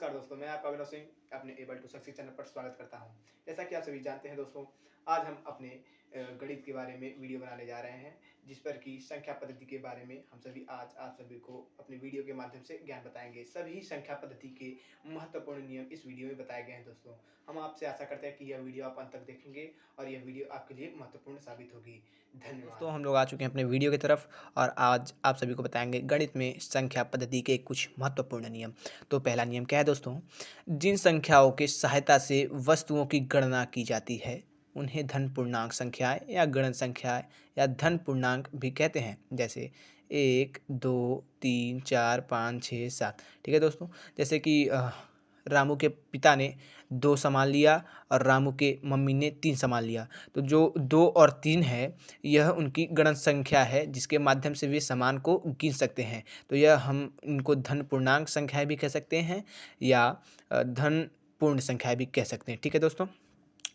नमस्कार दोस्तों, मैं आपका अभिनव सिंह अपने एबल टू सक्सीड चैनल पर स्वागत करता हूं। जैसा कि आप सभी जानते हैं दोस्तों, आज हम अपने गणित के बारे में वीडियो बनाने जा रहे हैं, जिस पर कि संख्या पद्धति के बारे में हम सभी आज आप सभी को अपने वीडियो के माध्यम से ज्ञान बताएंगे। सभी संख्या पद्धति के महत्वपूर्ण नियम इस वीडियो में बताए गए हैं दोस्तों। हम आपसे आशा करते हैं कि यह वीडियो आप अंत तक देखेंगे और यह वीडियो आपके लिए महत्वपूर्ण साबित होगी। धन्यवाद। दोस्तों हम लोग आ चुके हैं अपने वीडियो की तरफ और आज आप सभी को बताएंगे गणित में संख्या पद्धति के कुछ महत्वपूर्ण नियम। तो पहला नियम क्या है दोस्तों? जिन संख्याओं की सहायता से वस्तुओं की गणना की जाती है उन्हें धन पूर्णांक संख्याएं या गणन संख्याएं या धन पूर्णांक भी कहते हैं। जैसे 1, 2, 3, 4, 5, 6, 7। ठीक है दोस्तों, जैसे कि रामू के पिता ने 2 सामान लिया और रामू के मम्मी ने 3 सामान लिया। तो जो 2 और 3 है, यह उनकी गणन संख्या है जिसके माध्यम से वे सामान को गिन सकते हैं। तो यह हम इनको धन पूर्णांक संख्याएँ भी कह सकते हैं या धन पूर्ण संख्याएँ भी कह सकते हैं। ठीक है दोस्तों?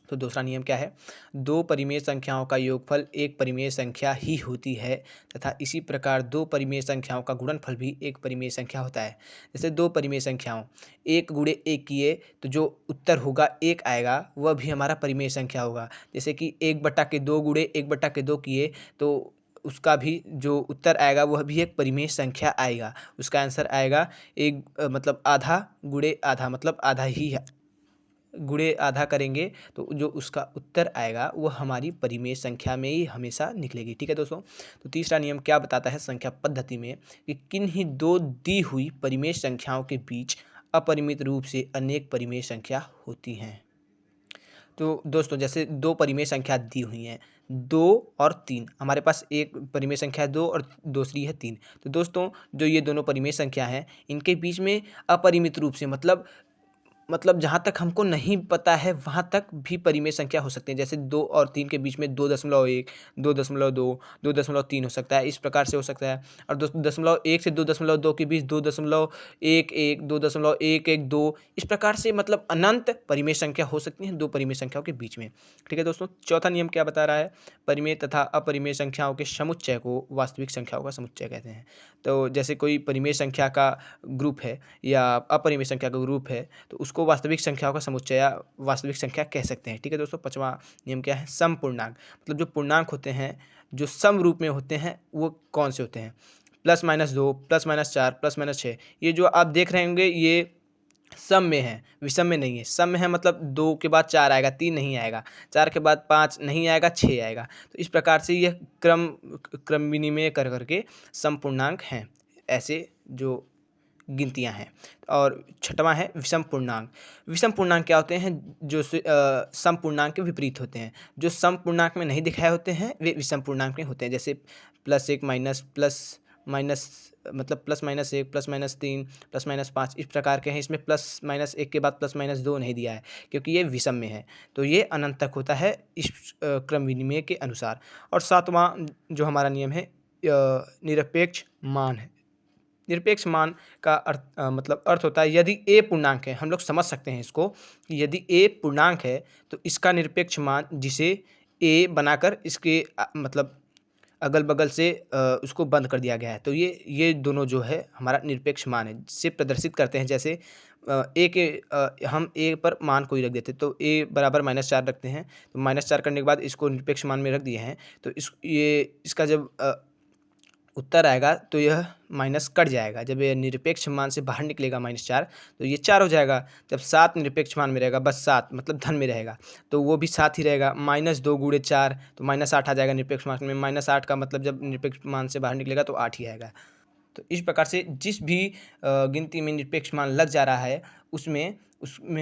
तो दूसरा नियम क्या है? 2 परिमेय संख्याओं का योगफल एक परिमेय संख्या ही होती है तथा इसी प्रकार 2 परिमेय संख्याओं का गुणनफल भी एक परिमेय संख्या होता है। जैसे 2 परिमेय संख्याओं 1 गुणे 1 किए तो जो उत्तर होगा 1 आएगा, वह भी हमारा परिमेय संख्या होगा। जैसे कि 1/2 गुणे 1/2 किए तो उसका भी जो उत्तर आएगा वह भी एक परिमेय संख्या आएगा। उसका आंसर आएगा मतलब आधा गुणे आधा मतलब आधा ही है। गुणे आधा करेंगे तो जो उसका उत्तर आएगा वो हमारी परिमेय संख्या में ही हमेशा निकलेगी। ठीक है दोस्तों? तो तीसरा नियम क्या बताता है संख्या पद्धति में कि किन्हीं 2 दी हुई परिमेय संख्याओं के बीच अपरिमित रूप से अनेक परिमेय संख्या होती हैं। तो दोस्तों जैसे 2 परिमेय संख्या दी हुई हैं, 2 और 3। हमारे पास एक परिमेय संख्या है 2 और दूसरी है 3। तो दोस्तों जो ये दोनों परिमेय संख्या हैं, इनके बीच में अपरिमित रूप से मतलब जहाँ तक हमको नहीं पता है वहाँ तक भी परिमेय संख्या हो सकते हैं। जैसे 2 और 3 के बीच में 2.1, 2.2, 2.3 हो सकता है, इस प्रकार से हो सकता है। और 2.1 से 2.2 के बीच 2.11, 2.112, इस प्रकार से मतलब अनंत परिमेय संख्या हो सकती हैं 2 परिमेय संख्याओं के बीच में। ठीक है दोस्तों? चौथा नियम क्या बता रहा है? परिमेय तथा अपरिमेय संख्याओं के समुच्चय को वास्तविक संख्याओं का समुच्चय कहते हैं। तो जैसे कोई परिमेय संख्या का ग्रुप है या अपरिमेय संख्या का ग्रुप है तो उसको वास्तविक संख्याओं का समुच्चय या वास्तविक संख्या कह सकते हैं। ठीक है दोस्तों? पाँचवां नियम क्या है? सम पूर्णांक। मतलब जो पूर्णांक होते हैं, जो सम रूप में होते हैं, वो कौन से होते हैं? +-2, +-4, +-6। ये जो आप देख रहे होंगे ये सम में है, विषम में नहीं है। सम में है मतलब 2 के बाद 4 आएगा, 3 नहीं आएगा, 4 के बाद 5 नहीं आएगा, 6 आएगा। तो इस प्रकार से यह क्रम विनिमय कर करके सम पूर्णांक हैं। ऐसे जो गिनतियाँ हैं। और छठवां है विषम पूर्णांक। विषम पूर्णांक क्या होते हैं? जो सम पूर्णांक के विपरीत होते हैं। जो सम पूर्णांक में नहीं दिखाए होते हैं वे विषम पूर्णांक में होते हैं। जैसे +1 माइनस मतलब +-1, +-3, +-5 इस प्रकार के हैं। इसमें +-1 के बाद +-2 नहीं दिया है क्योंकि ये विषम में है। तो ये अनंत तक होता है इस क्रम विनिमय के अनुसार। और सातवां जो हमारा नियम है निरपेक्ष मान है। निरपेक्ष मान का मतलब अर्थ होता है यदि a पूर्णांक है, हम लोग समझ सकते हैं इसको कि यदि a पूर्णांक है तो इसका निरपेक्ष मान जिसे a बनाकर इसके मतलब अगल-बगल से उसको बंद कर दिया गया है। तो ये दोनों जो है हमारा निरपेक्ष मान है, जिसे प्रदर्शित करते हैं। जैसे हम a पर मान कोई रख देते हैं तो a बराबर -4 रखते हैं। तो -4 करने के बाद इसको निरपेक्ष मान में रख दिए हैं। तो इसका जब उत्तर आएगा तो यह माइनस कट जाएगा। जब यह निरपेक्ष मान से बाहर निकलेगा -4 तो ये 4 हो जाएगा। जब 7 निरपेक्ष मान में रहेगा, बस 7 मतलब धन में रहेगा, तो वो भी 7 ही रहेगा। -2 गुणे 4 तो -8 आ जाएगा निरपेक्ष मान में। -8 का मतलब जब निरपेक्ष मान से बाहर निकलेगा तो 8 ही आएगा। तो इस प्रकार से जिस भी गिनती में निरपेक्ष मान लग जा रहा है उसमें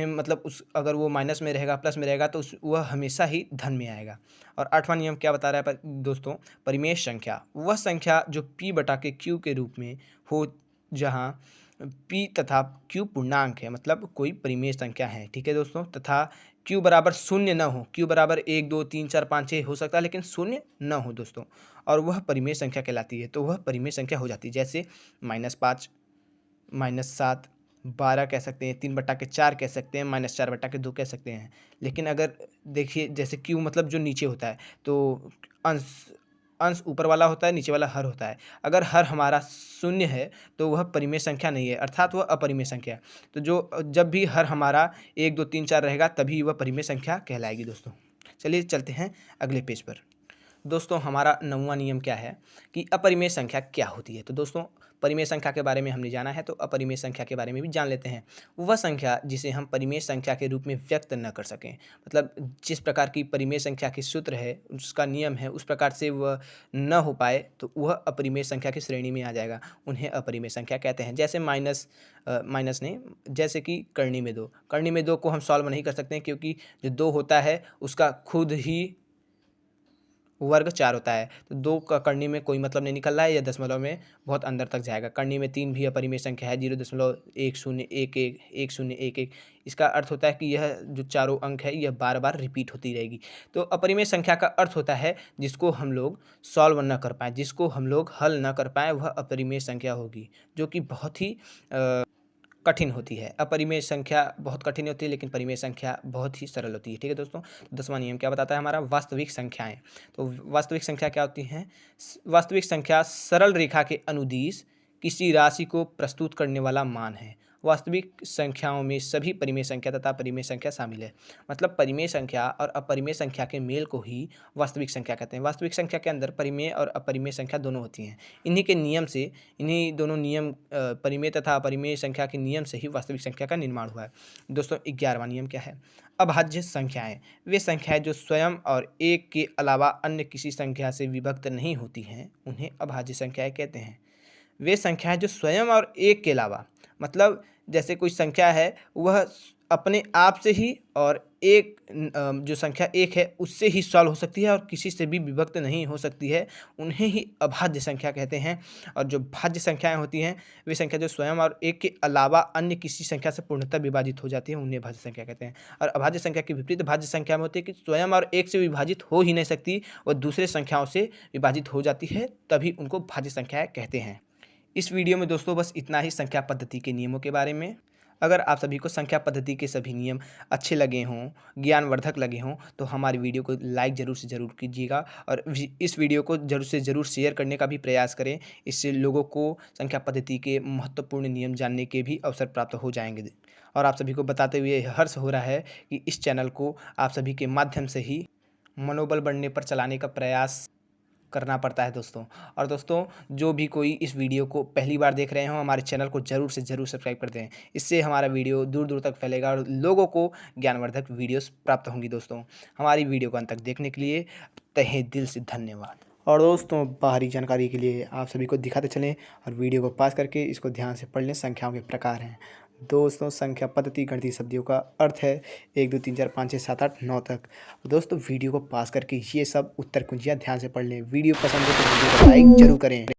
मतलब उस अगर वो माइनस में रहेगा, प्लस में रहेगा तो वह हमेशा ही धन में आएगा। और आठवां नियम क्या बता रहा है दोस्तों? परिमेय संख्या वह संख्या जो p/q के रूप में हो, जहाँ p तथा q पूर्णांक है, मतलब कोई परिमेय संख्या है। ठीक है दोस्तों? तथा q बराबर 0 न हो। q बराबर 1, 2, 3, 4, 5, 6 हो सकता है लेकिन 0 न हो दोस्तों, और वह परिमेय संख्या कहलाती है। तो वह परिमेय संख्या हो जाती है। जैसे -5, -7, 12 कह सकते हैं, 3/4 कह सकते हैं, -4/2 कह सकते हैं। लेकिन अगर देखिए जैसे q मतलब जो नीचे होता है तो अंश अंश ऊपर वाला होता है, नीचे वाला हर होता है। अगर हर हमारा शून्य है तो वह परिमेय संख्या नहीं है, अर्थात वह अपरिमेय संख्या है। तो जब भी हर हमारा 1 2 3 4 रहेगा तभी वह परिमेय संख्या कहलाएगी दोस्तों। चलिए चलते हैं अगले पेज पर। दोस्तों हमारा 9वां नियम क्या है कि अपरिमेय संख्या क्या होती है। तो दोस्तों परिमेय संख्या के बारे में हमने जाना है, तो अपरिमेय संख्या के बारे में भी जान लेते हैं। वह संख्या जिसे हम परिमेय संख्या के रूप में व्यक्त न कर सकें, मतलब जिस प्रकार की परिमेय संख्या के सूत्र है, उसका नियम है, उस प्रकार से वह न हो पाए तो वह अपरिमेय संख्या की श्रेणी में आ जाएगा। उन्हें अपरिमेय संख्या कहते हैं। जैसे माइनस नहीं, जैसे कि करनी में 2 को हम सॉल्व नहीं कर सकते हैं, क्योंकि जो 2 होता है उसका खुद ही वर्ग 4 होता है। तो 2 का करनी में कोई मतलब नहीं निकल रहा है, या दशमलव में बहुत अंदर तक जाएगा। करनी में 3 भी अपरिमेय संख्या है, 0.1011 1011। इसका अर्थ होता है कि यह जो चारों अंक है यह बार बार रिपीट होती रहेगी। तो अपरिमेय संख्या का अर्थ होता है जिसको हम लोग सॉल्व न कर पाएँ, जिसको हम लोग हल न कर पाएँ, वह अपरिमेय संख्या होगी, जो कि बहुत ही कठिन होती है। अपरिमेय संख्या बहुत कठिन होती है, लेकिन परिमेय संख्या बहुत ही सरल होती है। ठीक है दोस्तों। 10वां नियम क्या बताता है हमारा? वास्तविक संख्याएं। तो वास्तविक संख्या क्या होती हैं? वास्तविक संख्या सरल रेखा के अनुदिश किसी राशि को प्रस्तुत करने वाला मान है। वास्तविक संख्याओं में सभी परिमेय संख्या तथा परिमेय संख्या शामिल है। मतलब परिमेय संख्या और अपरिमेय संख्या के मेल को ही वास्तविक संख्या कहते हैं। वास्तविक संख्या के अंदर परिमेय और अपरिमेय संख्या दोनों होती हैं। इन्हीं के नियम से, इन्हीं दोनों नियम परिमेय तथा अपरिमेय संख्या के नियम से ही वास्तविक संख्या का निर्माण हुआ है। दोस्तों 11वां नियम क्या है? अभाज्य संख्याएं। वे संख्याएं जो स्वयं और एक के अलावा अन्य किसी संख्या से विभक्त नहीं होती हैं, उन्हें अभाज्य संख्याएं कहते हैं। वे संख्याएं जो स्वयं और एक के अलावा, मतलब जैसे कोई संख्या है वह अपने आप से ही और एक जो संख्या 1 है उससे ही सॉल्व हो सकती है और किसी से भी विभक्त नहीं हो सकती है, उन्हें ही अभाज्य संख्या कहते हैं। और जो भाज्य संख्याएं होती हैं, वे संख्या जो स्वयं और एक के अलावा अन्य किसी संख्या से पूर्णतः विभाजित हो जाती है, उन्हें भाज्य संख्या कहते हैं। और अभाज्य संख्या के विपरीत भाज्य संख्या में होती है कि स्वयं और एक से विभाजित हो ही नहीं सकती, वह दूसरे संख्याओं से विभाजित हो जाती है, तभी उनको भाज्य संख्याएं कहते हैं। इस वीडियो में दोस्तों बस इतना ही संख्या पद्धति के नियमों के बारे में। अगर आप सभी को संख्या पद्धति के सभी नियम अच्छे लगे हों, ज्ञानवर्धक लगे हों, तो हमारी वीडियो को लाइक ज़रूर से ज़रूर कीजिएगा और इस वीडियो को ज़रूर से ज़रूर शेयर करने का भी प्रयास करें। इससे लोगों को संख्या पद्धति के महत्वपूर्ण नियम जानने के भी अवसर प्राप्त हो जाएंगे। और आप सभी को बताते हुए हर्ष हो रहा है कि इस चैनल को आप सभी के माध्यम से ही मनोबल बढ़ने पर चलाने का प्रयास करना पड़ता है दोस्तों। और दोस्तों जो भी कोई इस वीडियो को पहली बार देख रहे हो, हमारे चैनल को ज़रूर से ज़रूर सब्सक्राइब कर दें। इससे हमारा वीडियो दूर दूर तक फैलेगा और लोगों को ज्ञानवर्धक वीडियोस प्राप्त होंगी। दोस्तों हमारी वीडियो को अंत तक देखने के लिए तहे दिल से धन्यवाद। और दोस्तों बाहरी जानकारी के लिए आप सभी को दिखाते चलें और वीडियो को पास करके इसको ध्यान से पढ़ लें। संख्याओं के प्रकार हैं दोस्तों। संख्या पद्धति गणितीय शब्दों का अर्थ है 1 2 3 4 5 6 7 8 9 तक। दोस्तों वीडियो को पास करके ये सब उत्तर कुंजियाँ ध्यान से पढ़ लें। वीडियो पसंद हो तो वीडियो को लाइक जरूर करें।